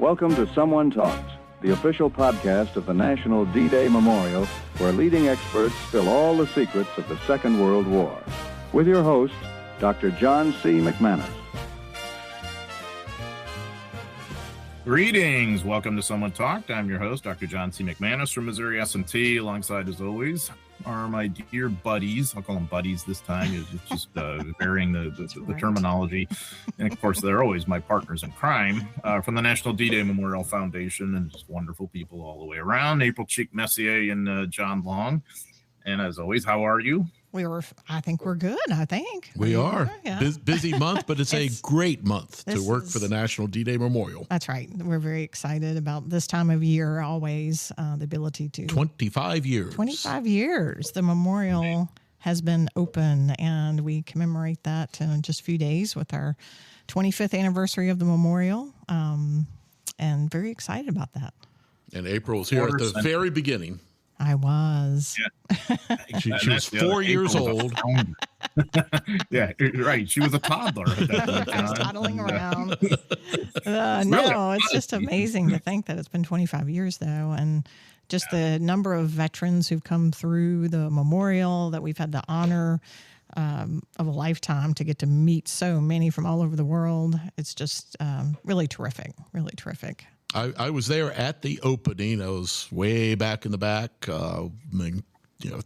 Welcome to Someone Talks, the official podcast of the National D-Day Memorial, where leading experts spill all the secrets of the Second World War. With your host, Dr. John C. McManus. Greetings. Welcome to Someone Talked. I'm your host, Dr. John C. McManus from Missouri S&T. Alongside, as always, are my dear buddies. I'll call them buddies this time. It's just varying the terminology. And, of course, they're always my partners in crime from the National D-Day Memorial Foundation, and just wonderful people all the way around. April Cheek-Messier and John Long. And, as always, how are you? I think we're good. We are. Yeah. Busy month, but it's a great month to work for the National D-Day Memorial. That's right. We're very excited about this time of year, always, the ability to. 25 years. 25 years. The memorial has been open, and we commemorate that in just a few days with our 25th anniversary of the memorial, and very excited about that. And April was here at the very beginning. I was. Yeah. She was 4 years old. Yeah, right. She was a toddler at that point. I was toddling around. No, it's just amazing to think that it's been 25 years, though. And just the number of veterans who've come through the memorial, that we've had the honor of a lifetime to get to meet so many from all over the world. It's just really terrific, really terrific. I was there at the opening. I was way back in the back,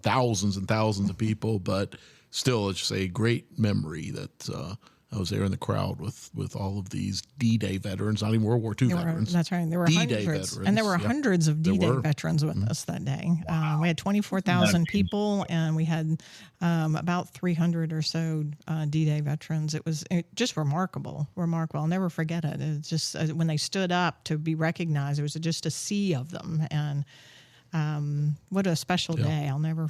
thousands and thousands of people, but still, it's just a great memory that I was there in the crowd with all of these D-Day veterans, not even World War II veterans. That's right. There were D-Day hundreds, veterans. and there were hundreds of D-Day veterans with us that day. Wow. We had 24,000 people, and we had about 300 or so D-Day veterans. It was just remarkable. I'll never forget it. It's just when they stood up to be recognized, it was just a sea of them, and what a special day. I'll never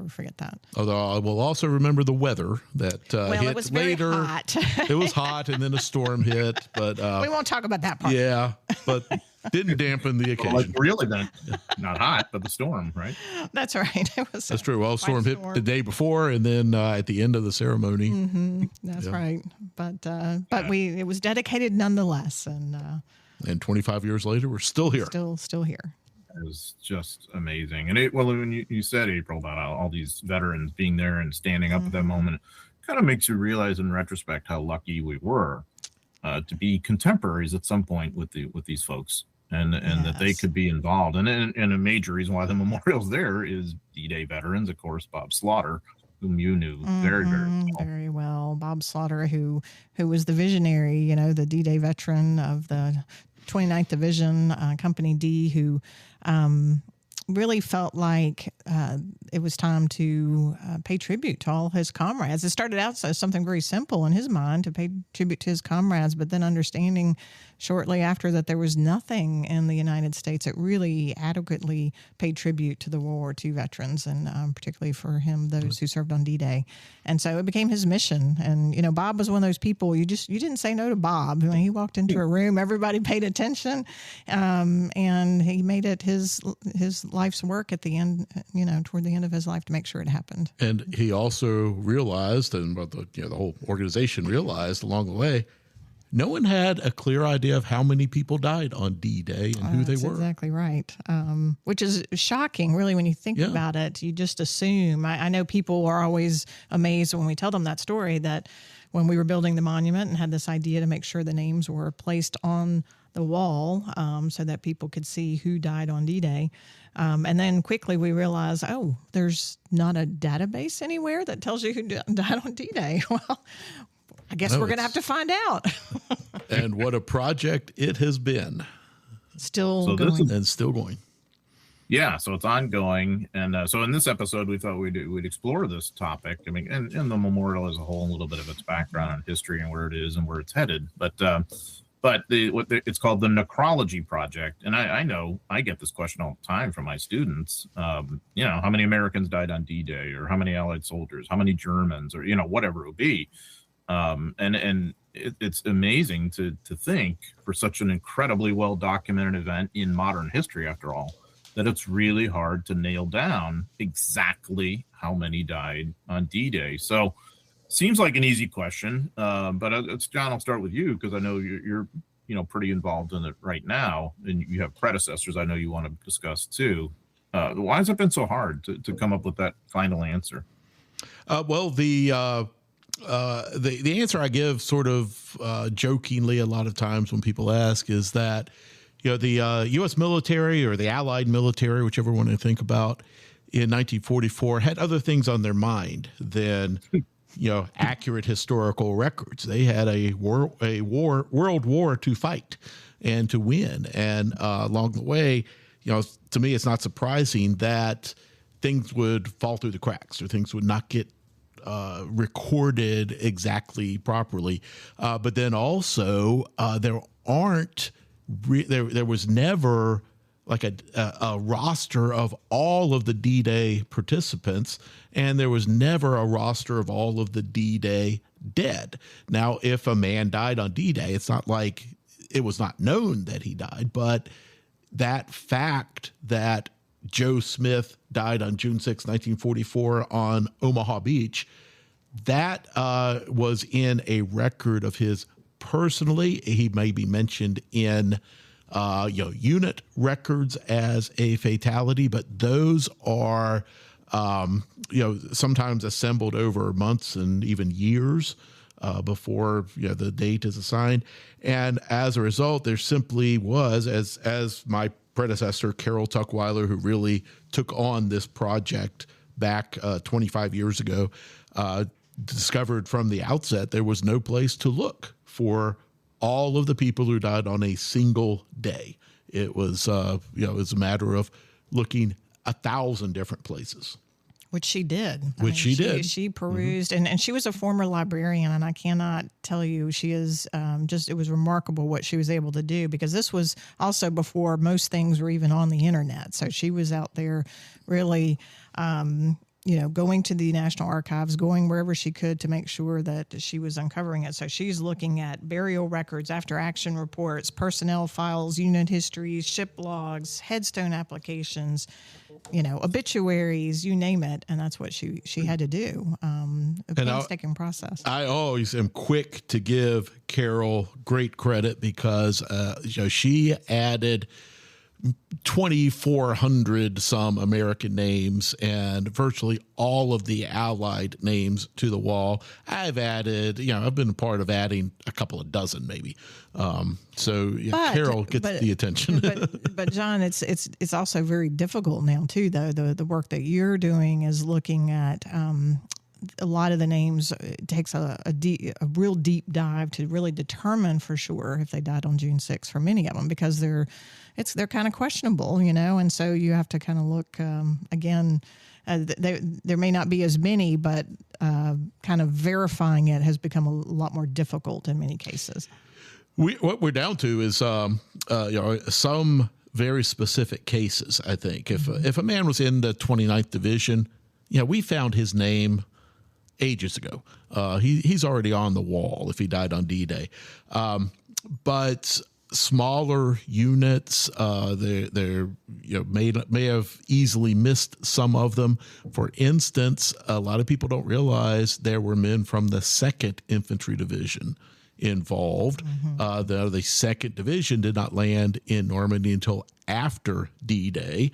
forget that. Although I will also remember the weather that hit it was later. Very hot. It was hot, and then a storm hit. But we won't talk about that part. Yeah, but didn't dampen the occasion. Well, really, then not hot, but the storm, right? That's right. That's true. Well, storm hit the day before, and then at the end of the ceremony. Mm-hmm. That's right. But it was dedicated nonetheless, and 25 years later, we're still here. Still here. It was just amazing. And when you said, April, about all these veterans being there and standing up at that moment, it kind of makes you realize in retrospect how lucky we were to be contemporaries at some point with these folks, and that they could be involved. And a major reason why the memorial's there is D-Day veterans, of course, Bob Slaughter, whom you knew very, very well. Very well. Bob Slaughter, who was the visionary, the D-Day veteran of the 29th Division, Company D, who really felt like it was time to pay tribute to all his comrades. It started out as something very simple in his mind, to pay tribute to his comrades, but then understanding shortly after that there was nothing in the United States that really adequately paid tribute to the World War II veterans, and particularly for him, those who served on D-Day. And so it became his mission. And, Bob was one of those people, you didn't say no to Bob. When he walked into a room, everybody paid attention, and he made it his life's work at the end, toward the end of his life, to make sure it happened. And he also realized, and the whole organization realized along the way, no one had a clear idea of how many people died on D-Day and who they were. Exactly right. Which is shocking, really, when you think about it. You just assume. I know people are always amazed when we tell them that story, that when we were building the monument and had this idea to make sure the names were placed on the wall so that people could see who died on D-Day. And then quickly we realized, there's not a database anywhere that tells you who died on D-Day. Well, I guess we're going to have to find out. And what a project it has been. Still going. Yeah, so it's ongoing. And so in this episode, we thought we'd explore this topic. I mean, and the memorial as a whole, a little bit of its background and history and where it is and where it's headed. But it's called the Necrology Project. And I know I get this question all the time from my students. How many Americans died on D-Day, or how many Allied soldiers, how many Germans, or, whatever it would be. It's amazing to think, for such an incredibly well-documented event in modern history, after all, that it's really hard to nail down exactly how many died on D-Day. So seems like an easy question, but it's John, I'll start with you, because I know you're pretty involved in it right now, and you have predecessors I know you want to discuss too. Why has it been so hard to come up with that final answer? Well, the answer I give sort of jokingly a lot of times when people ask is that, the U.S. military or the Allied military, whichever one you think about, in 1944 had other things on their mind than, accurate historical records. They had a world war to fight and to win. And along the way, to me, it's not surprising that things would fall through the cracks or things would not get recorded exactly properly. But then also there was never like a roster of all of the D-Day participants, and there was never a roster of all of the D-Day dead. Now, if a man died on D-Day, it's not like it was not known that he died, but that fact that Joe Smith died on June 6, 1944 on Omaha Beach, that was in a record of his personally. He may be mentioned in unit records as a fatality, but those are sometimes assembled over months and even years before the date is assigned. And as a result, there simply was, as my predecessor, Carol Tuckweiler, who really took on this project back 25 years ago, discovered from the outset there was no place to look for all of the people who died on a single day. It was, it was a matter of looking 1,000 different places. Which she did. She did. She perused, and she was a former librarian, and I cannot tell you, she is it was remarkable what she was able to do, because this was also before most things were even on the internet. So she was out there really, going to the National Archives, going wherever she could to make sure that she was uncovering it. So she's looking at burial records, after action reports, personnel files, unit histories, ship logs, headstone applications, obituaries, you name it. And that's what she had to do. A painstaking process. I always am quick to give Carol great credit because, she added 2,400 some American names and virtually all of the Allied names to the wall. I've added, I've been a part of adding a couple of dozen maybe. Carol gets the attention. but John, it's also very difficult now too, though. The work that you're doing is looking at a lot of the names. It takes a real deep dive to really determine for sure if they died on June 6th for many of them, because they're kind of questionable, and so you have to kind of look again. There may not be as many, but kind of verifying it has become a lot more difficult in many cases. What we're down to is some very specific cases. I think if a man was in the 29th Division, we found his name ages ago. He's already on the wall if he died on D-Day. But smaller units, they may have easily missed some of them. For instance, a lot of people don't realize there were men from the 2nd Infantry Division involved. The 2nd Division did not land in Normandy until after D-Day,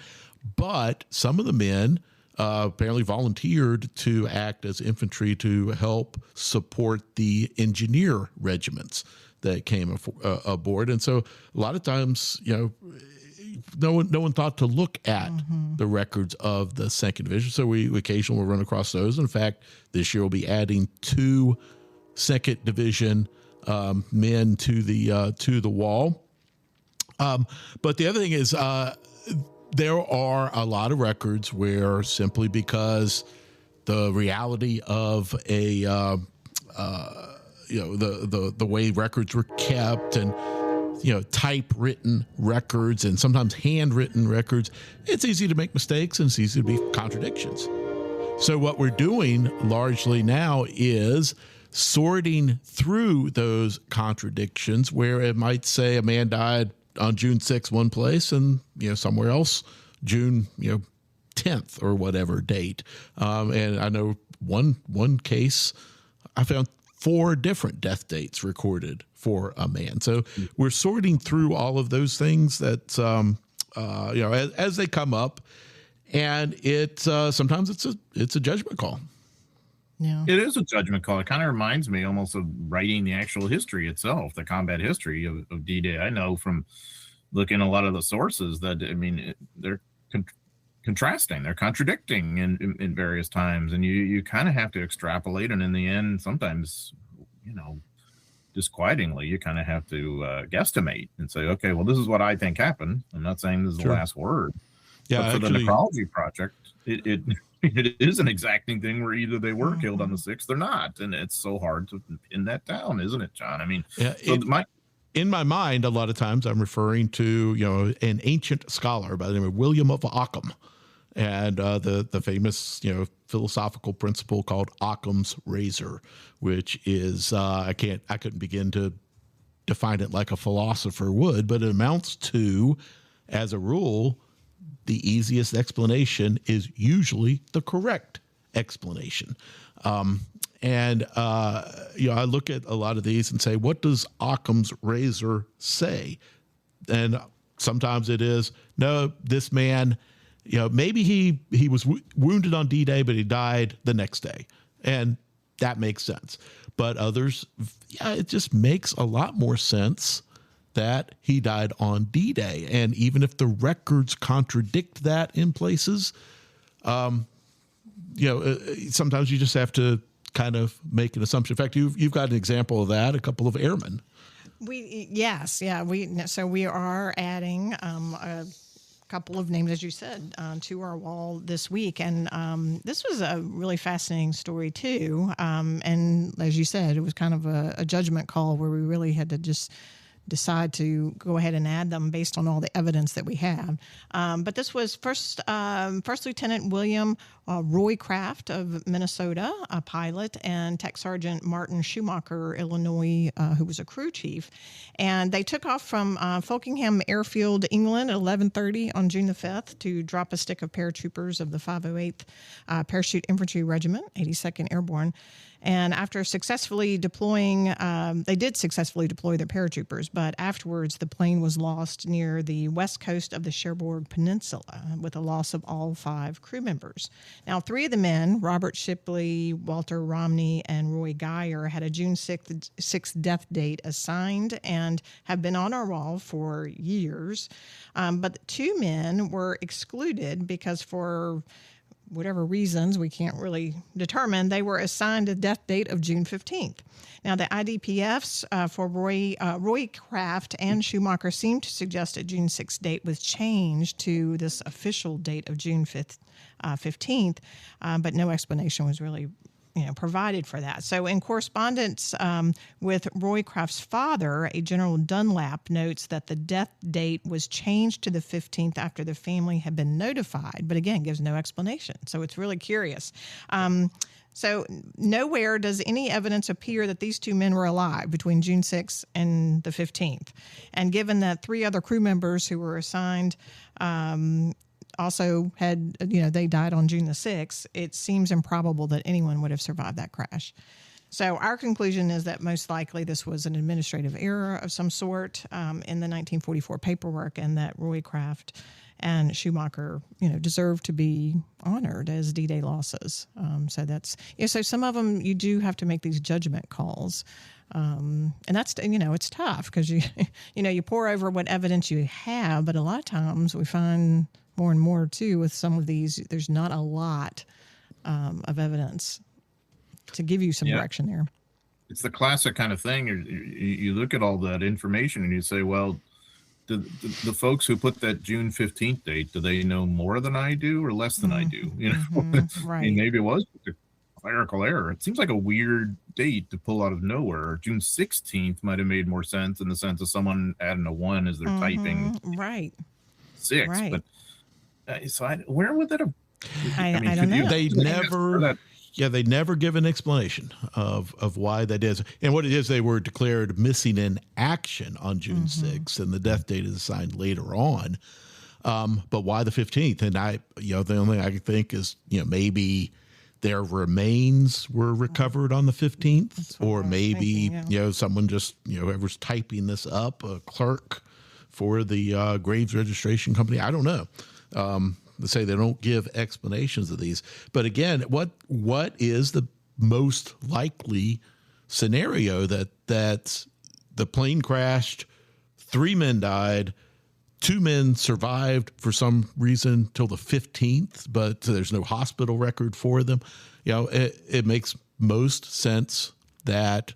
but some of the men apparently volunteered to act as infantry to help support the engineer regiments that came aboard. And so a lot of times, no one thought to look at the records of the 2nd Division. So we occasionally will run across those. In fact, this year we'll be adding 2 2nd Division men to the wall. But the other thing is, there are a lot of records where simply because the reality of the way records were kept and typewritten records and sometimes handwritten records, it's easy to make mistakes and it's easy to be contradictions. So what we're doing largely now is sorting through those contradictions where it might say a man died on June 6th one place and somewhere else June 10th or whatever date. And I know one case I found 4 different death dates recorded for a man. So we're sorting through all of those things that, as they come up, and it sometimes it's a judgment call. Yeah. It is a judgment call. It kind of reminds me almost of writing the actual history itself, the combat history of D-Day. I know from looking at a lot of the sources that, they're contrasting, they're contradicting in various times. And you kind of have to extrapolate. And in the end, sometimes, disquietingly, you kind of have to guesstimate and say, okay, well, this is what I think happened. I'm not saying this is the last word. Yeah, but for the Necrology project, it is an exacting thing where either they were killed on the 6th or not, and it's so hard to pin that down, isn't it, John? In my mind, a lot of times I'm referring to an ancient scholar by the name of William of Ockham, and the famous philosophical principle called Occam's razor, which is I couldn't begin to define it like a philosopher would, but it amounts to, as a rule, the easiest explanation is usually the correct explanation. I look at a lot of these and say, what does Occam's razor say? And sometimes it is, no, this man, maybe he was wounded on D-Day, but he died the next day. And that makes sense. But others, it just makes a lot more sense that he died on D-Day. And even if the records contradict that in places, sometimes you just have to kind of make an assumption. In fact, you've got an example of that, a couple of airmen. We are adding a couple of names, as you said, to our wall this week. And this was a really fascinating story, too. And as you said, it was kind of a judgment call where we really had to just decide to go ahead and add them based on all the evidence that we have. But this was First Lieutenant William Roycraft of Minnesota, a pilot, and Tech Sergeant Martin Schumacher, Illinois, who was a crew chief. And they took off from Folkingham Airfield, England, at 11:30 on June the 5th to drop a stick of paratroopers of the 508th Parachute Infantry Regiment, 82nd Airborne. And after successfully deploying, they did successfully deploy their paratroopers, but afterwards the plane was lost near the west coast of the Cherbourg Peninsula with a loss of all 5 crew members. Now, 3 of the men, Robert Shipley, Walter Romney, and Roy Geyer, had a June 6th death date assigned and have been on our wall for years. But 2 men were excluded because for whatever reasons we can't really determine, they were assigned a death date of June 15th. Now, the IDPFs for Roycraft and Schumacher seemed to suggest a June 6th date was changed to this official date of June 15th, but no explanation was really provided for that. So in correspondence with Roycraft's father, a General Dunlap notes that the death date was changed to the 15th after the family had been notified, but again, gives no explanation. So it's really curious. So nowhere does any evidence appear that these 2 men were alive between June 6th and the 15th. And given that 3 other crew members who were assigned also had, they died on June the 6th, it seems improbable that anyone would have survived that crash. So our conclusion is that most likely this was an administrative error of some sort in the 1944 paperwork, and that Roycraft and Schumacher, deserve to be honored as D-Day losses. So that's, so some of them you do have to make these judgment calls. And that's, it's tough because you pour over what evidence you have, but a lot of times we find more and more too with some of these, there's not a lot of evidence to give you some direction there. It's the classic kind of thing. You look at all that information and you say, well, the folks who put that June 15th date, do they know more than I do or less than I do? Right. I mean, maybe it was a clerical error. It seems like a weird date to pull out of nowhere. June 16th might have made more sense in the sense of someone adding a 1 as they're typing. Right. 6, right. But where would that have? I don't know. They never give an explanation of why that is. And what it is, they were declared missing in action on June 6th, and the death date is assigned later on. But why the 15th? And the only thing I can think is, maybe their remains were recovered on the 15th, or maybe, someone just, whoever's typing this up, a clerk for the graves registration company. I don't know. They say they don't give explanations of these. But again, what is the most likely scenario that the plane crashed, 3 men died, 2 men survived for some reason till the 15th, but there's no hospital record for them. It makes most sense that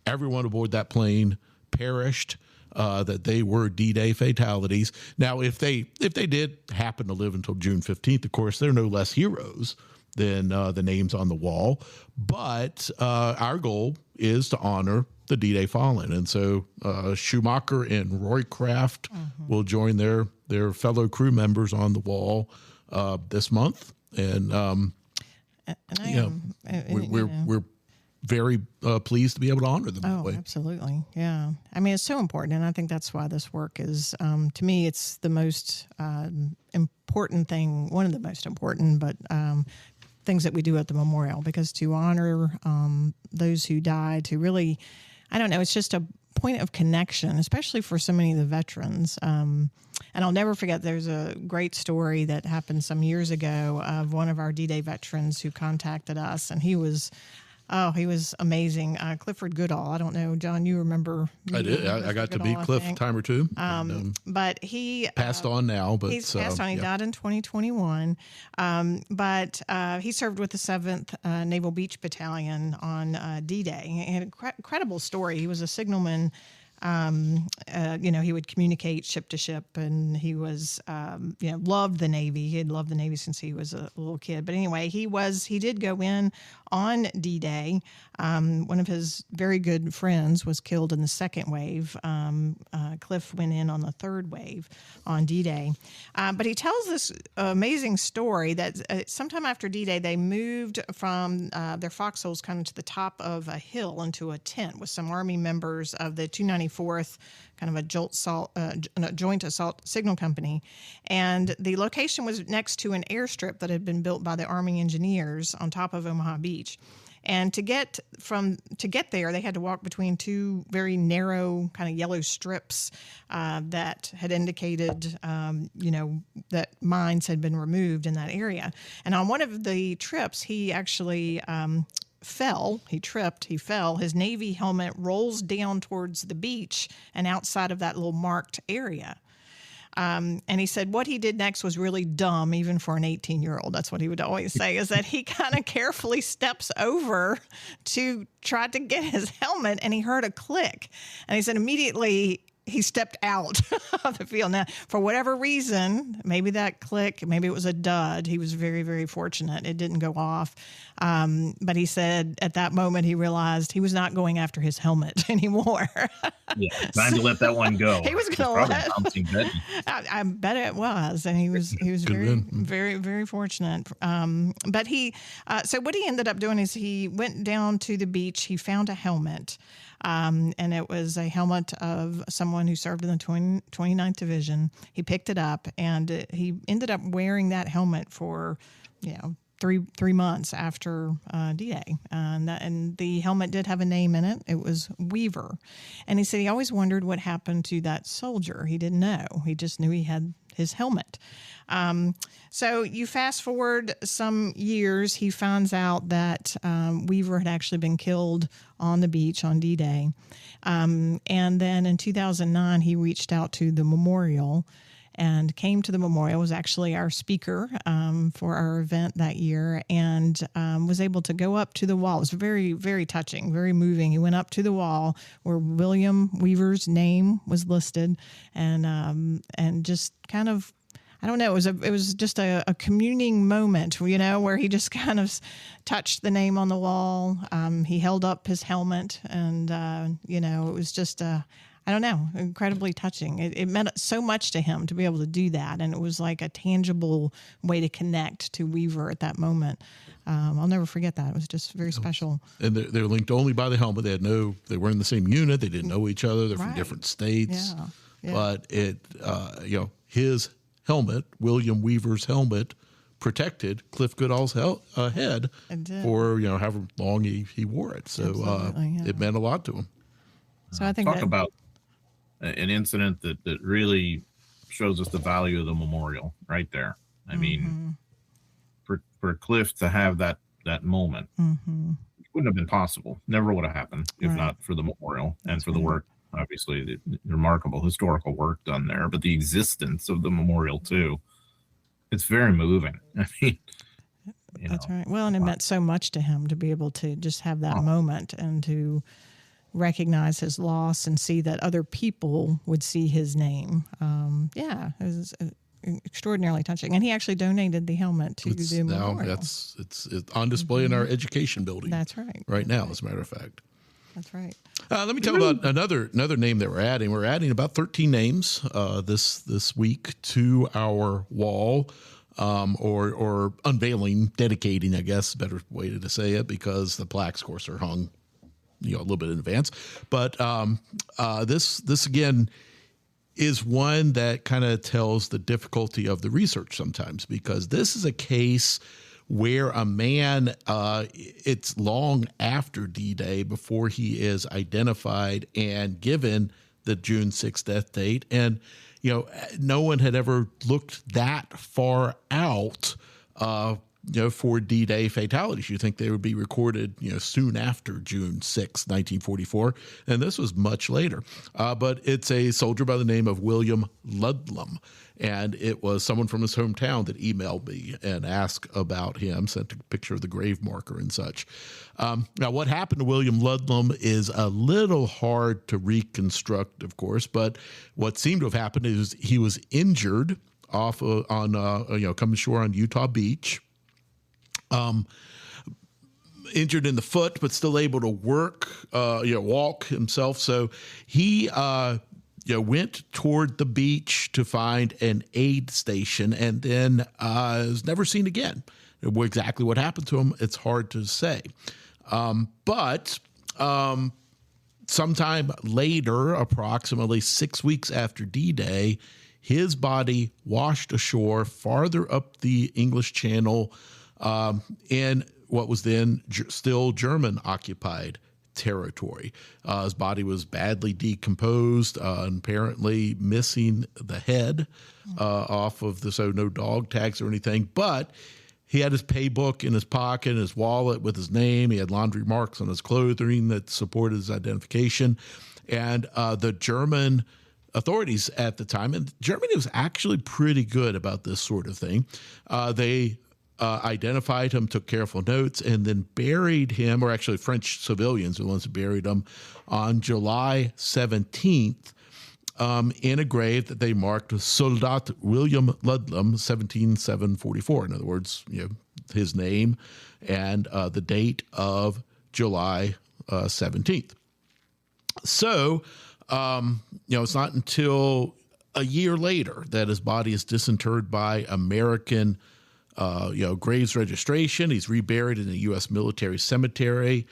everyone aboard that plane perished, that they were D-Day fatalities. Now, if they did happen to live until June 15th, of course, they're no less heroes than the names on the wall. But our goal is to honor the D-Day fallen. And so Schumacher and Roycraft will join their fellow crew members on the wall this month. And we're very pleased to be able to honor them that way. Absolutely. Yeah. I mean, it's so important. And I think that's why this work is, to me, it's the most important thing, one of the most important, but things that we do at the memorial, because to honor those who died, to really, I don't know, it's just a point of connection, especially for so many of the veterans. And I'll never forget, there's a great story that happened some years ago of one of our D-Day veterans who contacted us, and he was amazing. Clifford Goodall. I don't know, John, you remember? I did. I got Goodall, to meet Cliff a time or two. But he passed on now. But he's passed on. He died in 2021. But he served with the 7th Naval Beach Battalion on D-Day. He had an incredible story. He was a signalman. He would communicate ship to ship, and he was, loved the Navy. He had loved the Navy since he was a little kid. But anyway, he did go in on D-Day. One of his very good friends was killed in the 2nd wave. Cliff went in on the 3rd wave on D-Day. But he tells this amazing story that sometime after D-Day, they moved from their foxholes kind of to the top of a hill into a tent with some Army members of the 294th, kind of a joint assault signal company. And the location was next to an airstrip that had been built by the Army engineers on top of Omaha Beach. And to get there, they had to walk between 2 very narrow kind of yellow strips that had indicated, that mines had been removed in that area. And on one of the trips, he actually fell. He tripped. He fell. His Navy helmet rolls down towards the beach and outside of that little marked area. And he said what he did next was really dumb, even for an 18-year-old. That's what he would always say, is that he kind of carefully steps over to try to get his helmet, and he heard a click. And he said immediately he stepped out of the field. Now, for whatever reason, maybe that click, maybe it was a dud. He was very, very fortunate. It didn't go off. But he said at that moment he realized he was not going after his helmet anymore. Time to let that one go. He was going to let. I bet it was, and he was very, very, very fortunate. But so what he ended up doing is he went down to the beach. He found a helmet. And it was a helmet of someone who served in the 29th Division. He picked it up, and he ended up wearing that helmet for, 3 months after D-Day. And the helmet did have a name in it. It was Weaver. And he said he always wondered what happened to that soldier. He didn't know. He just knew he had his helmet. So you fast forward some years, he finds out that Weaver had actually been killed on the beach on D-Day. And then in 2009, he reached out to the memorial and came to the memorial, was actually our speaker for our event that year, and was able to go up to the wall. It was very, very touching, very moving. He went up to the wall where William Weaver's name was listed, and just kind of, I don't know, it was just a communing moment, where he just kind of touched the name on the wall. He held up his helmet, and it was just I don't know, incredibly touching. It meant so much to him to be able to do that, and it was like a tangible way to connect to Weaver at that moment. I'll never forget that. It was just very special. And they're linked only by the helmet. They weren't in the same unit. They didn't know each other. They're from different states. Yeah. But his helmet, William Weaver's helmet, protected Cliff Goodall's head for however long he wore it. So it meant a lot to him. So I think talk about an incident that really shows us the value of the memorial right there. I mean, for Cliff to have that moment, it wouldn't have been possible. Never would have happened if not for the memorial and for the work, obviously, the remarkable historical work done there, but the existence of the memorial too. It's very moving. I mean, that's right. Well, and it meant so much to him to be able to just have that moment and to recognize his loss and see that other people would see his name. It was extraordinarily touching. And he actually donated the helmet to the memorial. It's on display in our education building. That's right. Right now, as a matter of fact. That's right. Let me tell you about another name that we're adding. We're adding about 13 names this week to our wall, or unveiling, dedicating, I guess, better way to say it, because the plaques, of course, are hung a little bit in advance. But this again is one that kind of tells the difficulty of the research sometimes, because this is a case where a man, it's long after D-Day before he is identified and given the June 6th death date. And, no one had ever looked that far out, for D-Day fatalities. You think they would be recorded, soon after June 6, 1944. And this was much later. But it's a soldier by the name of William Ludlam. And it was someone from his hometown that emailed me and asked about him, sent a picture of the grave marker and such. Now, what happened to William Ludlam is a little hard to reconstruct, of course, but what seemed to have happened is he was injured coming ashore on Utah Beach. Injured in the foot, but still able to walk himself. So he, went toward the beach to find an aid station, and then was never seen again. Exactly what happened to him, it's hard to say. But sometime later, approximately 6 weeks after D-Day, his body washed ashore farther up the English Channel, in what was then still German-occupied territory. His body was badly decomposed, and apparently missing the head off of so no dog tags or anything. But he had his pay book in his pocket, his wallet with his name. He had laundry marks on his clothing that supported his identification. And the German authorities at the time, and Germany was actually pretty good about this sort of thing, they identified him, took careful notes, and then buried him, or actually French civilians are the ones who buried him, on July 17th in a grave that they marked Soldat William Ludlam, 17744. In other words, his name and the date of July 17th. So, it's not until a year later that his body is disinterred by American graves registration. He's reburied in a U.S. military cemetery,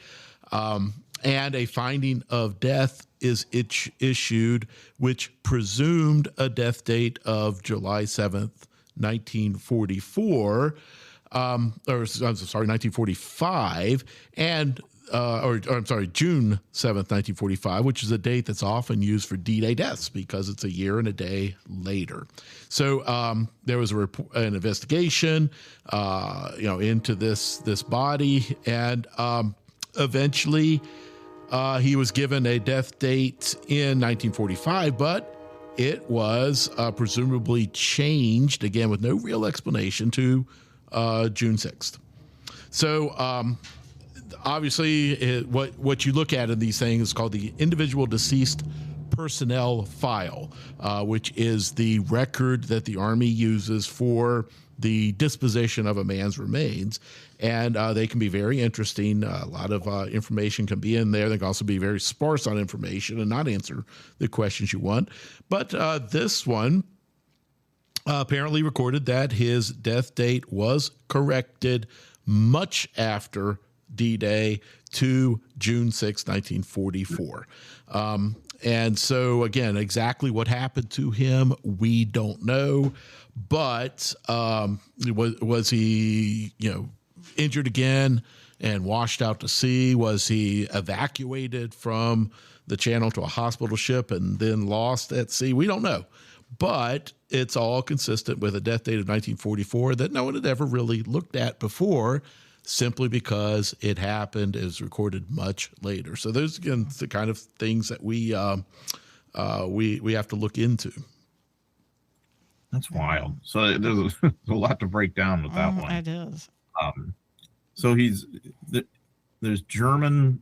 and a finding of death is issued, which presumed a death date of July 7th, 1944, 1945, and June 7th, 1945, which is a date that's often used for D-Day deaths because it's a year and a day later. So there was an investigation, into this body, and eventually he was given a death date in 1945, but it was presumably changed, again with no real explanation, to June 6th. So obviously, what you look at in these things is called the individual deceased personnel file, which is the record that the Army uses for the disposition of a man's remains. And they can be very interesting. A lot of information can be in there. They can also be very sparse on information and not answer the questions you want. But this one apparently recorded that his death date was corrected much after D-Day to June 6, 1944. And so, again, exactly what happened to him, we don't know. But was he, injured again and washed out to sea? Was he evacuated from the channel to a hospital ship and then lost at sea? We don't know. But it's all consistent with a death date of 1944 that no one had ever really looked at before, simply because it happened is recorded much later. So those again the kind of things that we have to look into. That's wild. So there's a lot to break down with that one. It is. So there's German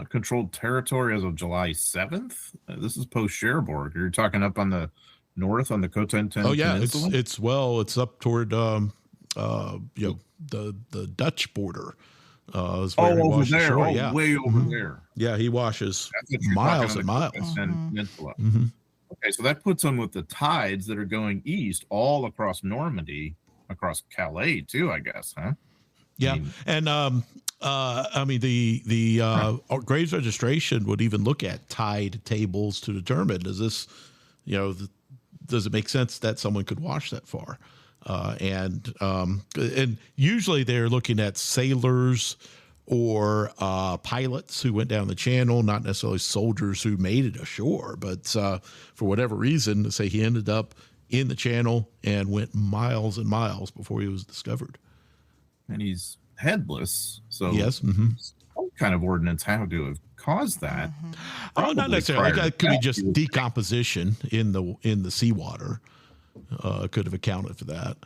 controlled territory as of July 7th. This is post Cherbourg. You're talking up on the north on the Cotentin Peninsula? It's up toward the Dutch border. Is where he over washes there, shore. Way over there. Yeah, he washes miles and miles. Peninsula. Okay, so that puts him with the tides that are going east all across Normandy, across Calais too, I guess, huh? Yeah, and the Graves registration would even look at tide tables to determine does this, does it make sense that someone could wash that far? And usually they're looking at sailors or pilots who went down the channel, not necessarily soldiers who made it ashore. But for whatever reason, say he ended up in the channel and went miles and miles before he was discovered. And he's headless, so yes, some kind of ordinance had to have caused that. Oh, not necessarily. That could be just decomposition in the seawater. Could have accounted for that.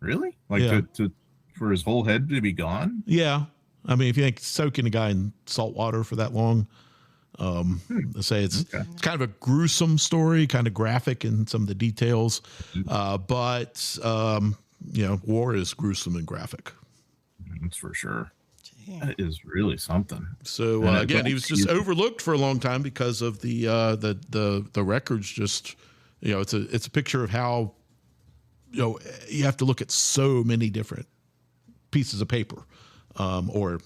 Really? For his whole head to be gone? Yeah. I mean, if you think soaking a guy in salt water for that long, let's say it's kind of a gruesome story, kind of graphic in some of the details. But war is gruesome and graphic. That's for sure. That is really something. So again, he was just overlooked for a long time because of the records. Just it's a picture of how you have to look at so many different pieces of paper, or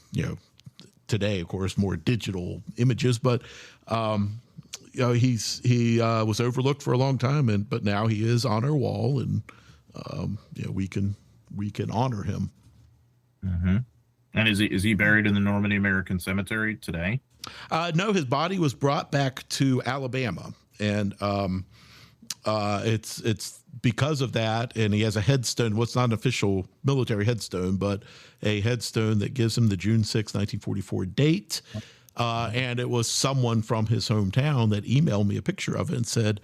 today, of course, more digital images. But he was overlooked for a long time, but now he is on our wall, and we can honor him. Mm-hmm. And is he buried in the Normandy American Cemetery today? No, his body was brought back to Alabama, and it's because of that. And he has a headstone. What's not an official military headstone, but a headstone that gives him the June 6, 1944 date. And it was someone from his hometown that emailed me a picture of it and said,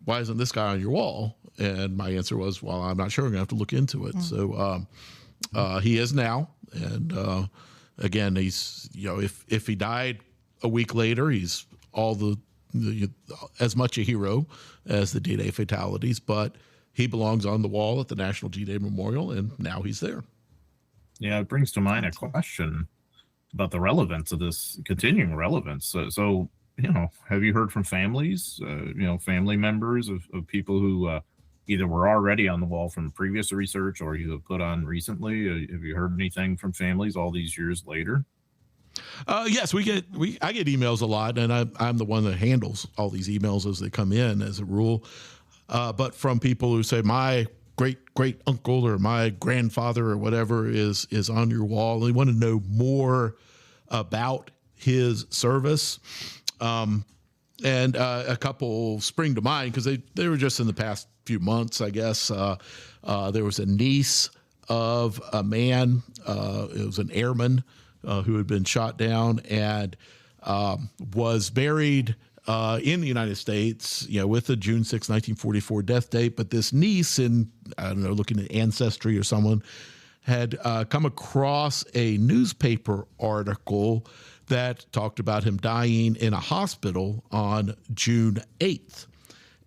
why isn't this guy on your wall? And my answer was, well, I'm not sure. I'm gonna have to look into it. So he is now. And again, he's, if he died a week later, he's as much a hero as the D-Day fatalities, but he belongs on the wall at the National D-Day Memorial, and now he's there. Yeah, it brings to mind a question about the relevance of this, continuing relevance. So have you heard from families, family members of people who either were already on the wall from previous research or you have put on recently? Have you heard anything from families all these years later? Yes, I get emails a lot, and I'm the one that handles all these emails as they come in as a rule. But from people who say my great uncle or my grandfather or whatever is on your wall, they want to know more about his service. And a couple spring to mind because they were just in the past few months, I guess. There was a niece of a man. It was an airman who had been shot down and was buried in the United States, with the June 6, 1944 death date. But this niece, looking at Ancestry or someone, had come across a newspaper article that talked about him dying in a hospital on June 8th.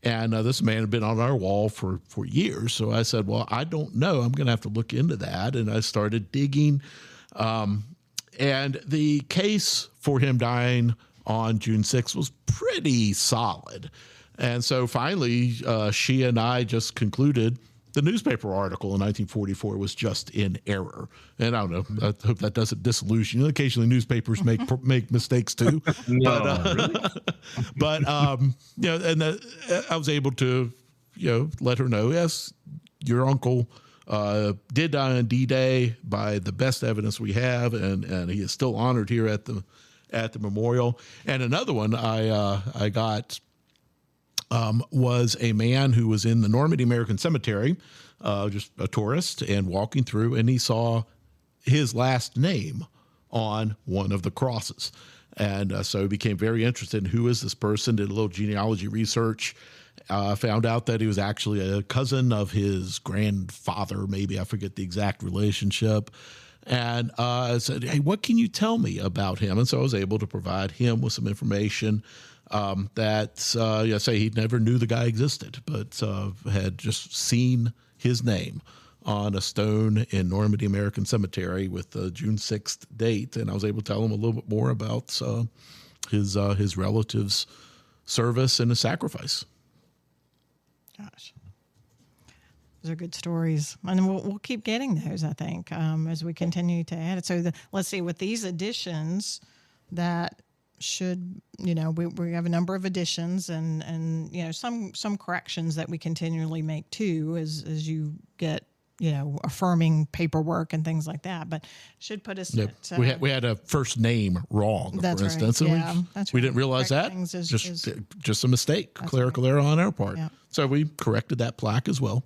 And this man had been on our wall for years. So I said, well, I don't know. I'm going to have to look into that. And I started digging. And the case for him dying on June 6th was pretty solid. And so finally, she and I just concluded the newspaper article in 1944 was just in error. And I don't know. I hope that doesn't disillusion you. Occasionally, newspapers make mistakes too. No, really? But I was able to let her know, yes, your uncle did die on D-Day by the best evidence we have, and he is still honored here at the memorial. And another one I got was a man who was in the Normandy American Cemetery, just a tourist, and walking through, and he saw his last name on one of the crosses. And so he became very interested in who is this person, did a little genealogy research, found out that he was actually a cousin of his grandfather, maybe, I forget the exact relationship. And I said, hey, what can you tell me about him? And so I was able to provide him with some information say he never knew the guy existed, but had just seen his name on a stone in Normandy American Cemetery with the June 6th date. And I was able to tell him a little bit more about his relatives' service and his sacrifice. Gosh. Those are good stories. And we'll keep getting those, I think, as we continue to add it. So let's see, with these additions that should, we have a number of additions and some corrections that we continually make too, as you get, affirming paperwork and things like that, but should put us at, we had a first name wrong, for instance. Right. And we didn't realize Correct that. Just a mistake, clerical error on our part. Yeah. So we corrected that plaque as well.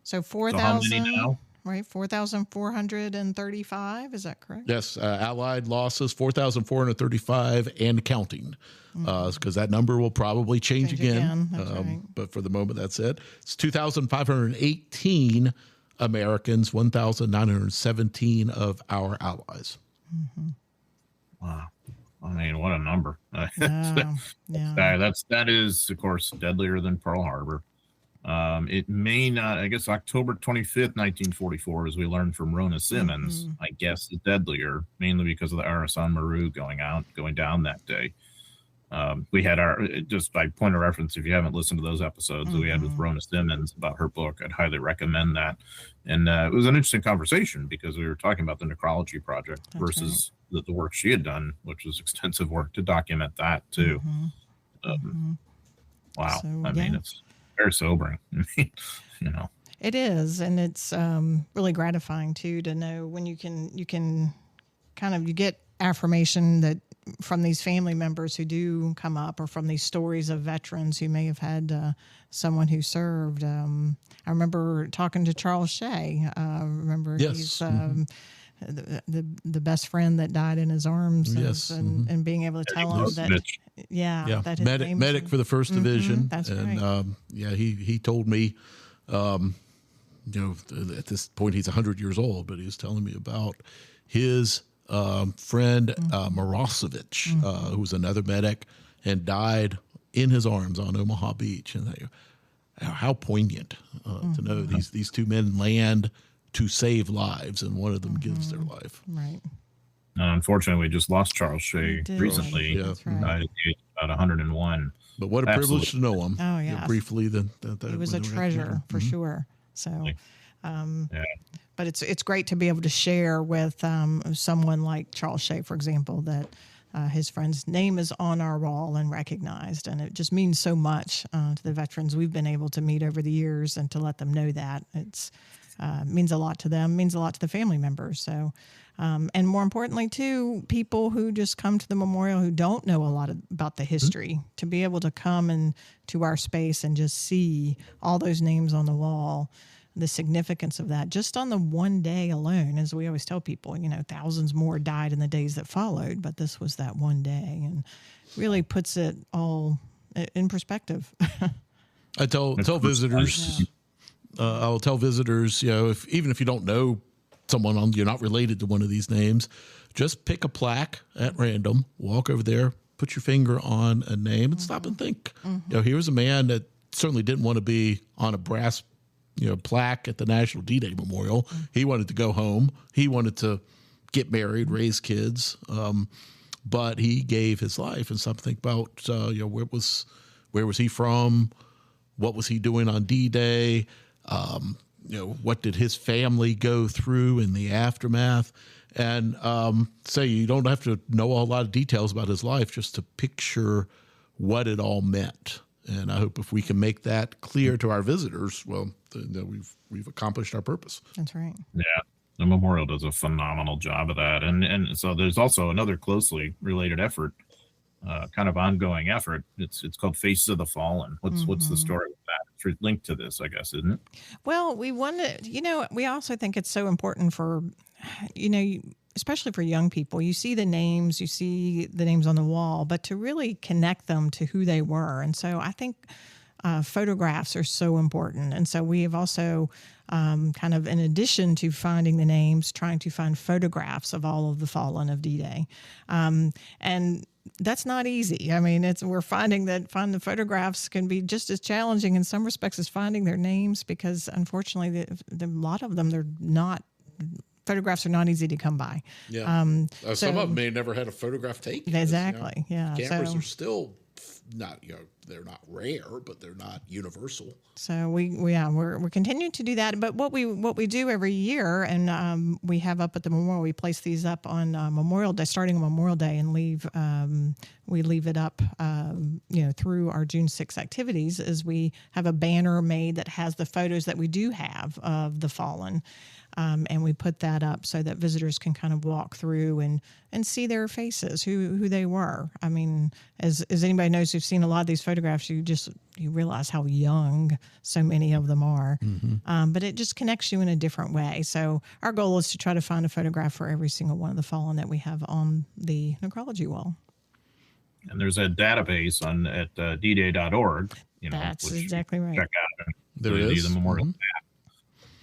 So 4,000, right? 4,435. Is that correct? Yes. Allied losses, 4,435 and counting, because that number will probably change again. That's right. But for the moment, that's it. It's 2,518 Americans, 1,917 of our allies. Mm-hmm. Wow. I mean, what a number. Yeah. That is, of course, deadlier than Pearl Harbor. It may not, I guess October 25th, 1944, as we learned from Rona Simmons, I guess is deadlier, mainly because of the RSN Maru going down that day. We had just by point of reference, if you haven't listened to those episodes that we had with Rona Simmons about her book, I'd highly recommend that. And it was an interesting conversation because we were talking about the Necrology project versus the work she had done, which was extensive work to document that too. Wow. So, I mean, it's very sobering. It is, and it's really gratifying too to know when you can kind of, you get affirmation that from these family members who do come up, or from these stories of veterans who may have had someone who served. I remember talking to Charles Shea. He's the best friend that died in his arms. Yes. And being able to tell him that, that his medic for the First Division. That's and, right. He told me, at this point he's 100 years old, but he was telling me about his friend Mirosevic, who was another medic and died in his arms on Omaha Beach. And how poignant to know these two men land to save lives, and one of them gives their life. Right. Unfortunately, we just lost Charles Shea recently. That's right. Died at the age of about 101. But what a privilege to know him. Oh, yeah. Briefly, he was a treasure for sure. So, but it's great to be able to share with someone like Charles Shea, for example, that his friend's name is on our wall and recognized, and it just means so much to the veterans we've been able to meet over the years, and to let them know that it's means a lot to them, means a lot to the family members. So, and more importantly, too, people who just come to the memorial who don't know a lot about the history, to be able to come into our space and just see all those names on the wall, the significance of that, just on the one day alone. As we always tell people, thousands more died in the days that followed, but this was that one day, and really puts it all in perspective. I tell visitors. I'll tell visitors, even if you don't know someone, you're not related to one of these names, just pick a plaque at random, walk over there, put your finger on a name, and stop and think. Here's a man that certainly didn't want to be on a brass, plaque at the National D-Day Memorial. He wanted to go home. He wanted to get married, raise kids, but he gave his life. And something about where was he from? What was he doing on D-Day? What did his family go through in the aftermath? And say you don't have to know a lot of details about his life, just to picture what it all meant. And I hope if we can make that clear to our visitors, well, then we've accomplished our purpose. That's right. Yeah. The memorial does a phenomenal job of that. And so there's also another closely related effort, kind of ongoing effort. It's called Faces of the Fallen. What's the story with that? It's linked to this, I guess, isn't it? Well, we wanted, we also think it's so important for, especially for young people. You see the names on the wall, but to really connect them to who they were. And so I think photographs are so important. And so we have also kind of, in addition to finding the names, trying to find photographs of all of the fallen of D-Day. And that's not easy. I mean, we're finding that finding the photographs can be just as challenging in some respects as finding their names, because unfortunately, a lot of them, photographs are not easy to come by. Yeah. Some of them may have never had a photograph taken. Exactly. Yeah. Cameras are still not, they're not rare, but they're not universal. So we're continuing to do that. But what we do every year, and we have up at the memorial, we place these up on Memorial Day, starting on Memorial Day, and we leave it up, through our June 6th activities. Is we have a banner made that has the photos that we do have of the fallen. And we put that up so that visitors can kind of walk through and see their faces, who they were. I mean, as anybody knows who's seen a lot of these photographs, you realize how young so many of them are. Mm-hmm. But it just connects you in a different way. So our goal is to try to find a photograph for every single one of the fallen that we have on the necrology wall. And there's a database at dday.org. That's exactly right. Check out. There is. The Memorial app.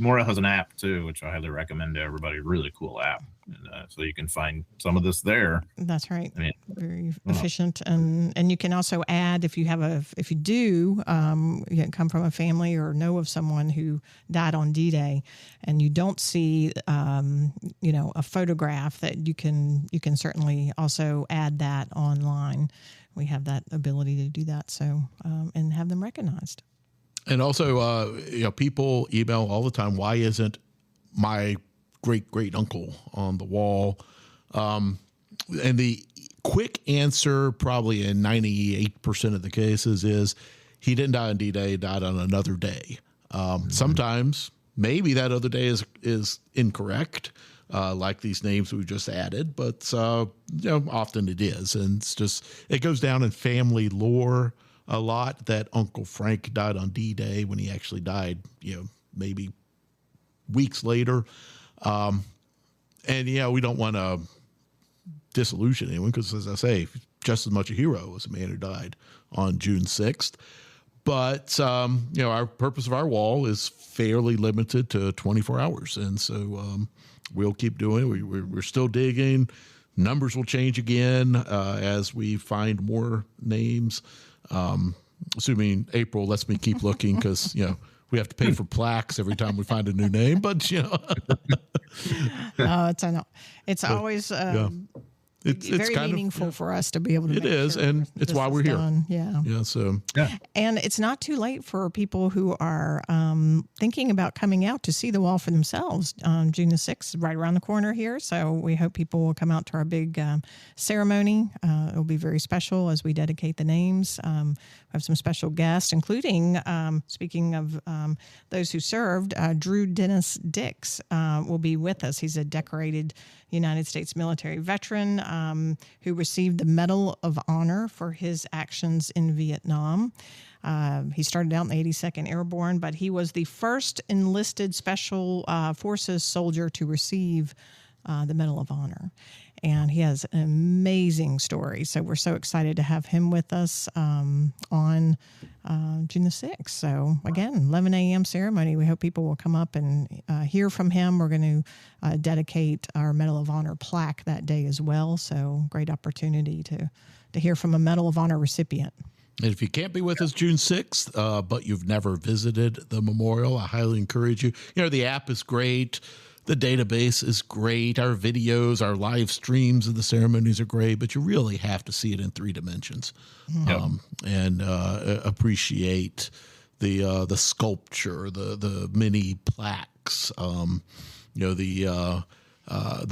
Memorial has an app too, which I highly recommend to everybody. Really cool app, and so you can find some of this there. That's right. I mean, very efficient, and you can also add if you do come from a family or know of someone who died on D-Day, and you don't see a photograph, that you can certainly also add that online. We have that ability to do that, so and have them recognized. And also, people email all the time, why isn't my great uncle on the wall? And the quick answer, probably in 98% of the cases, is he didn't die on D-Day, he died on another day. Sometimes maybe that other day is incorrect, like these names we just added, but often it is. And it goes down in family lore a lot that Uncle Frank died on D-Day when he actually died, maybe weeks later. And we don't want to disillusion anyone, because, as I say, just as much a hero as a man who died on June 6th. But, our purpose of our wall is fairly limited to 24 hours. And so we'll keep doing it. We're still digging. Numbers will change again as we find more names. Assuming April lets me keep looking, because we have to pay for plaques every time we find a new name. But it's always it's very kind meaningful for us to be able to. It is, sure and it's why we're here. Done. Yeah. So and it's not too late for people who are thinking about coming out to see the wall for themselves. June the 6th, right around the corner here. So we hope people will come out to our big ceremony. It'll be very special as we dedicate the names. We have some special guests, including, speaking of those who served, Drew Dennis Dix will be with us. He's a decorated United States military veteran who received the Medal of Honor for his actions in Vietnam. He started out in the 82nd Airborne, but he was the first enlisted Special Forces soldier to receive the Medal of Honor. And he has an amazing story. So we're so excited to have him with us on June the 6th. So again, 11 a.m. ceremony. We hope people will come up and hear from him. We're going to dedicate our Medal of Honor plaque that day as well. So great opportunity to hear from a Medal of Honor recipient. And if you can't be with us June 6th, but you've never visited the memorial, I highly encourage you. The app is great. The database is great. Our videos, our live streams of the ceremonies are great, but you really have to see it in 3 dimensions and appreciate the sculpture, the many plaques, the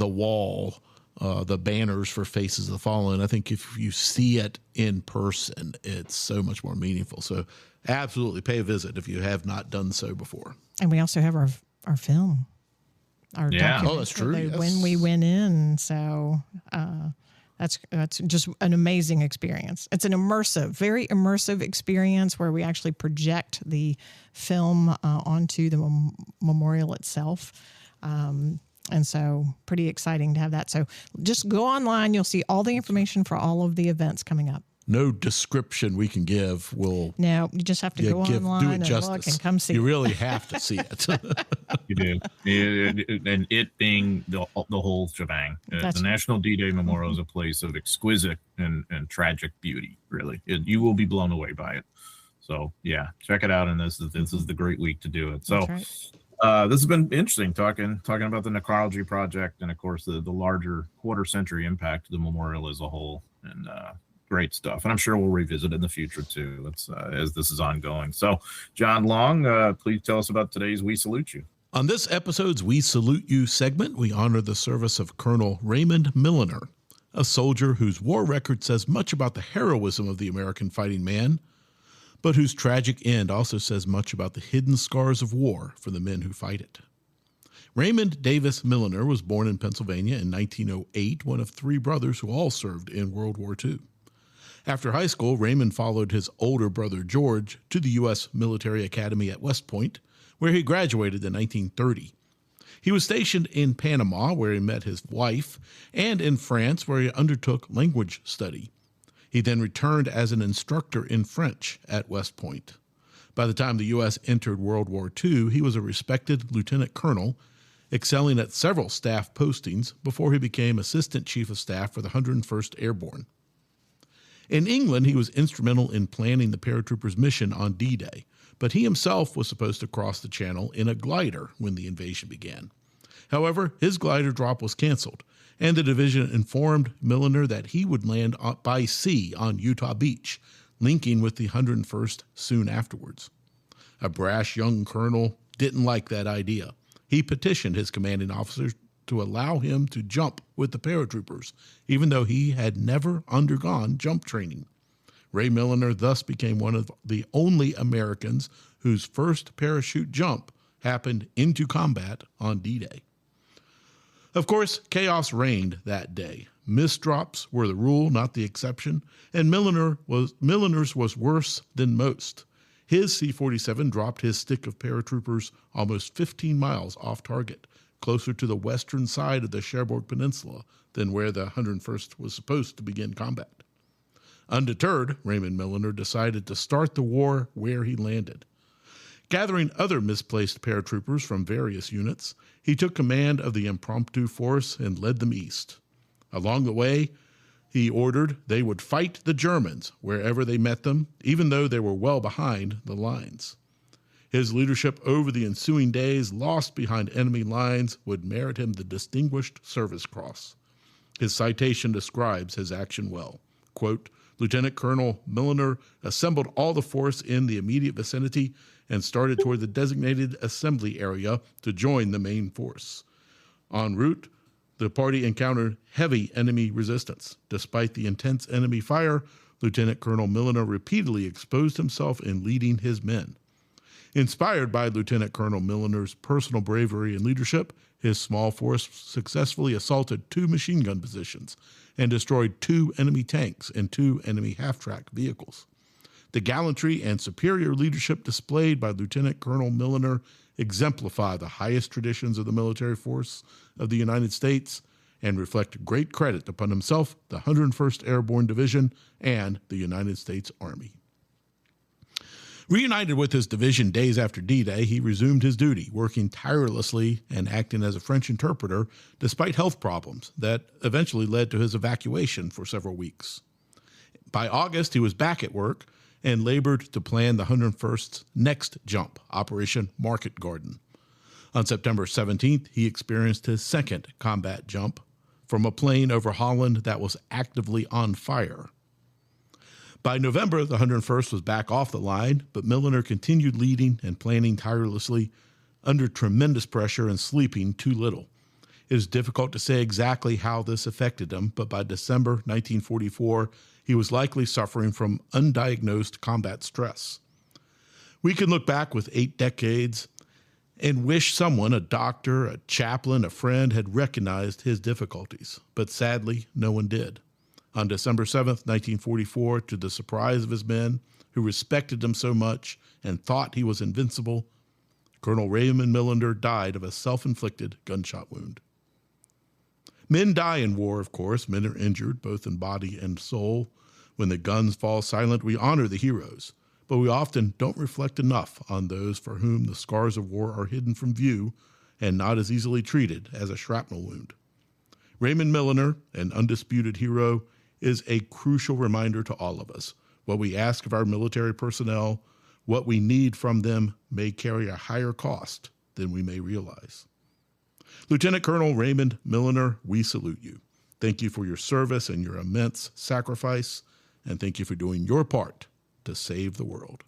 wall, the banners for Faces of the Fallen. I think if you see it in person, it's so much more meaningful. So absolutely pay a visit if you have not done so before. And we also have our film. Our documentary that's true. Yes. When we went in. So that's just an amazing experience. It's an very immersive experience where we actually project the film onto the memorial itself. And so pretty exciting to have that. So just go online. You'll see all the information for all of the events coming up. No description we can give will. No, you just have to go online and look and come see. You really have to see it. You do. And it being the whole shebang. The National D-Day Memorial is a place of exquisite and tragic beauty, really. You will be blown away by it. So, yeah, check it out. And this is the great week to do it. So, this has been interesting talking about the Necrology project and, of course, the larger quarter-century impact of the memorial as a whole. And great stuff. And I'm sure we'll revisit it in the future, too, as this is ongoing. So, John Long, please tell us about today's We Salute You. On this episode's We Salute You segment, we honor the service of Colonel Raymond Milliner, a soldier whose war record says much about the heroism of the American fighting man, but whose tragic end also says much about the hidden scars of war for the men who fight it. Raymond Davis Milliner was born in Pennsylvania in 1908, one of three brothers who all served in World War II. After high school, Raymond followed his older brother George to the U.S. Military Academy at West Point, where he graduated in 1930. He was stationed in Panama, where he met his wife, and in France, where he undertook language study. He then returned as an instructor in French at West Point. By the time the U.S. entered World War II, he was a respected lieutenant colonel, excelling at several staff postings before he became Assistant Chief of Staff for the 101st Airborne. In England, he was instrumental in planning the paratroopers' mission on D-Day, but he himself was supposed to cross the channel in a glider when the invasion began. However, his glider drop was canceled, and the division informed Milliner that he would land by sea on Utah Beach, linking with the 101st soon afterwards. A brash young colonel didn't like that idea. He petitioned his commanding officers to allow him to jump with the paratroopers, even though he had never undergone jump training. Ray Milliner thus became one of the only Americans whose first parachute jump happened into combat on D-Day. Of course, chaos reigned that day. Missed drops were the rule, not the exception, and Milliner's was worse than most. His C-47 dropped his stick of paratroopers almost 15 miles off target, closer to the western side of the Cherbourg Peninsula than where the 101st was supposed to begin combat. Undeterred, Raymond Milliner decided to start the war where he landed. Gathering other misplaced paratroopers from various units, he took command of the impromptu force and led them east. Along the way, he ordered they would fight the Germans wherever they met them, even though they were well behind the lines. His leadership over the ensuing days, lost behind enemy lines, would merit him the Distinguished Service Cross. His citation describes his action well. Quote, Lieutenant Colonel Milliner assembled all the force in the immediate vicinity and started toward the designated assembly area to join the main force. En route, the party encountered heavy enemy resistance. Despite the intense enemy fire, Lieutenant Colonel Milliner repeatedly exposed himself in leading his men. Inspired by Lieutenant Colonel Milliner's personal bravery and leadership, his small force successfully assaulted 2 machine gun positions and destroyed 2 enemy tanks and 2 enemy half-track vehicles. The gallantry and superior leadership displayed by Lieutenant Colonel Milliner exemplify the highest traditions of the military force of the United States and reflect great credit upon himself, the 101st Airborne Division, and the United States Army. Reunited with his division days after D-Day, he resumed his duty, working tirelessly and acting as a French interpreter despite health problems that eventually led to his evacuation for several weeks. By August, he was back at work and labored to plan the 101st's next jump, Operation Market Garden. On September 17th, he experienced his second combat jump from a plane over Holland that was actively on fire. By November, the 101st was back off the line, but Milliner continued leading and planning tirelessly under tremendous pressure and sleeping too little. It is difficult to say exactly how this affected him, but by December 1944, he was likely suffering from undiagnosed combat stress. We can look back with 8 decades and wish someone, a doctor, a chaplain, a friend, had recognized his difficulties, but sadly, no one did. On December 7th, 1944, to the surprise of his men, who respected him so much and thought he was invincible, Colonel Raymond Milliner died of a self-inflicted gunshot wound. Men die in war, of course. Men are injured, both in body and soul. When the guns fall silent, we honor the heroes, but we often don't reflect enough on those for whom the scars of war are hidden from view and not as easily treated as a shrapnel wound. Raymond Milliner, an undisputed hero, is a crucial reminder to all of us. What we ask of our military personnel, what we need from them, may carry a higher cost than we may realize. Lieutenant Colonel Raymond Milliner, we salute you. Thank you for your service and your immense sacrifice, and thank you for doing your part to save the world.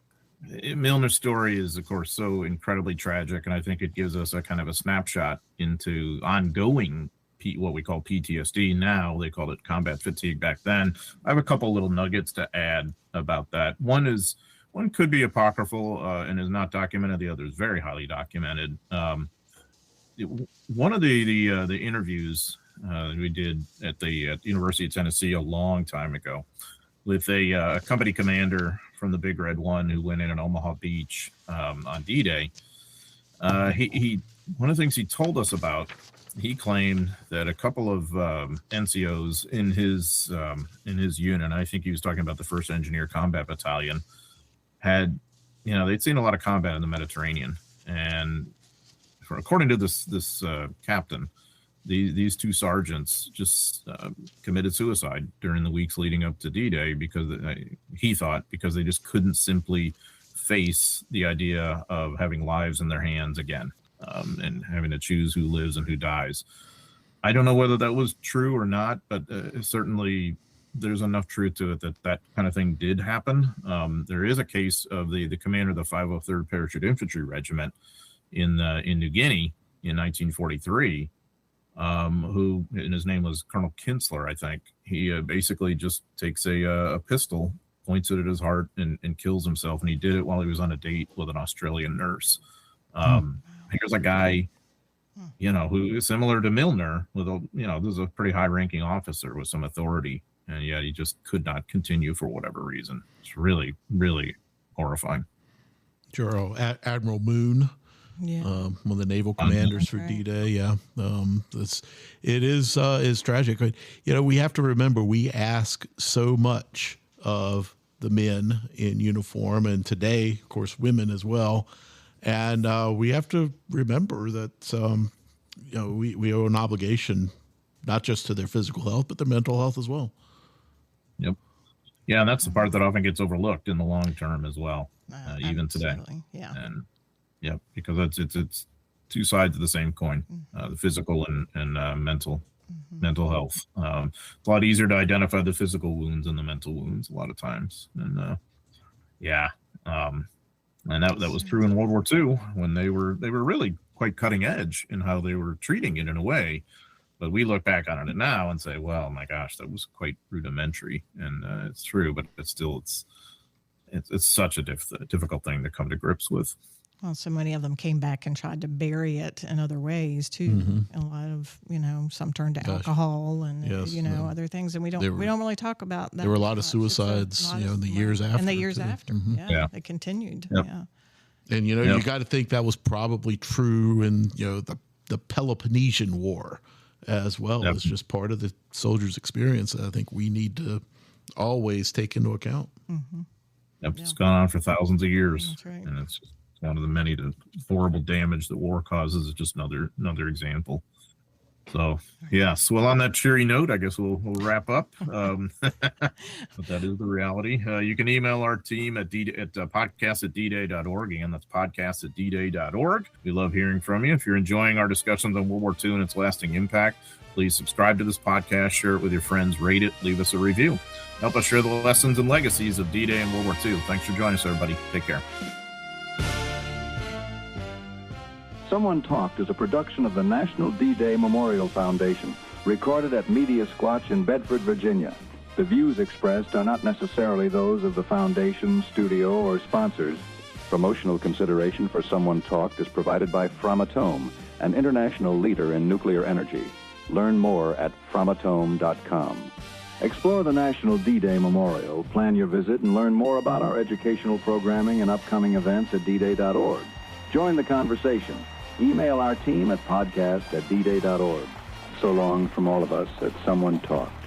Milner's story is, of course, so incredibly tragic, and I think it gives us a kind of a snapshot into ongoing what we call PTSD now. They called it combat fatigue back then. I have a couple little nuggets to add about that. One could be apocryphal and is not documented. The other is very highly documented. One of the interviews we did at the University of Tennessee a long time ago with a company commander from the Big Red One who went in at Omaha Beach on D-Day. He one of the things he told us about, he claimed that a couple of NCOs in his unit, I think he was talking about the 1st Engineer Combat Battalion, had, they'd seen a lot of combat in the Mediterranean, and according to this captain, these 2 sergeants just committed suicide during the weeks leading up to D-Day because he thought they just couldn't simply face the idea of having lives in their hands again, and having to choose who lives and who dies. I don't know whether that was true or not, but certainly there's enough truth to it that kind of thing did happen. There is a case of the commander of the 503rd Parachute Infantry Regiment in New Guinea in 1943, who, and his name was Colonel Kinsler, I think. He basically just takes a pistol, points it at his heart, and kills himself. And he did it while he was on a date with an Australian nurse. Here's a guy, who is similar to Milliner, with this is a pretty high-ranking officer with some authority, and yet he just could not continue for whatever reason. It's really, really horrifying. Sure. Admiral Moon. Yeah. One of the naval commanders for D-Day. Yeah. It is tragic. We have to remember, we ask so much of the men in uniform, and today, of course, women as well. And we have to remember that, we owe an obligation, not just to their physical health, but their mental health as well. Yep. Yeah. And that's the part that often gets overlooked in the long term as well, even today. Yeah. And yeah, because it's 2 sides of the same coin, the physical and mental health. It's a lot easier to identify the physical wounds than the mental wounds a lot of times. And and that was true in World War II, when they were really quite cutting edge in how they were treating it in a way. But we look back on it now and say, well, my gosh, that was quite rudimentary. And it's true, but it's such a difficult thing to come to grips with. Well, so many of them came back and tried to bury it in other ways too. Mm-hmm. A lot of, some turned to alcohol and other things, and we don't really talk about that. There were a lot of suicides, in the years after. And the years after, Mm-hmm. they continued. Yep. Yeah. And you got to think that was probably true in the Peloponnesian War as well. Yep. It's just part of the soldier's experience that I think we need to always take into account. Mm-hmm. Yep, it's gone on for thousands of years. That's right. And it's one of the many horrible damage that war causes. Is just another example. So, yes. Well, on that cheery note, I guess we'll wrap up. But that is the reality. You can email our team at podcast@dday.org. Again, that's podcast@dday.org. We love hearing from you. If you're enjoying our discussions on World War II and its lasting impact, please subscribe to this podcast, share it with your friends, rate it, leave us a review. Help us share the lessons and legacies of D-Day and World War II. Thanks for joining us, everybody. Take care. Someone Talked is a production of the National D-Day Memorial Foundation, recorded at Media Squatch in Bedford, Virginia. The views expressed are not necessarily those of the foundation, studio, or sponsors. Promotional consideration for Someone Talked is provided by Framatome, an international leader in nuclear energy. Learn more at framatome.com. Explore the National D-Day Memorial, plan your visit, and learn more about our educational programming and upcoming events at dday.org. Join the conversation. Email our team at podcast@dday.org. So long from all of us at Someone Talked.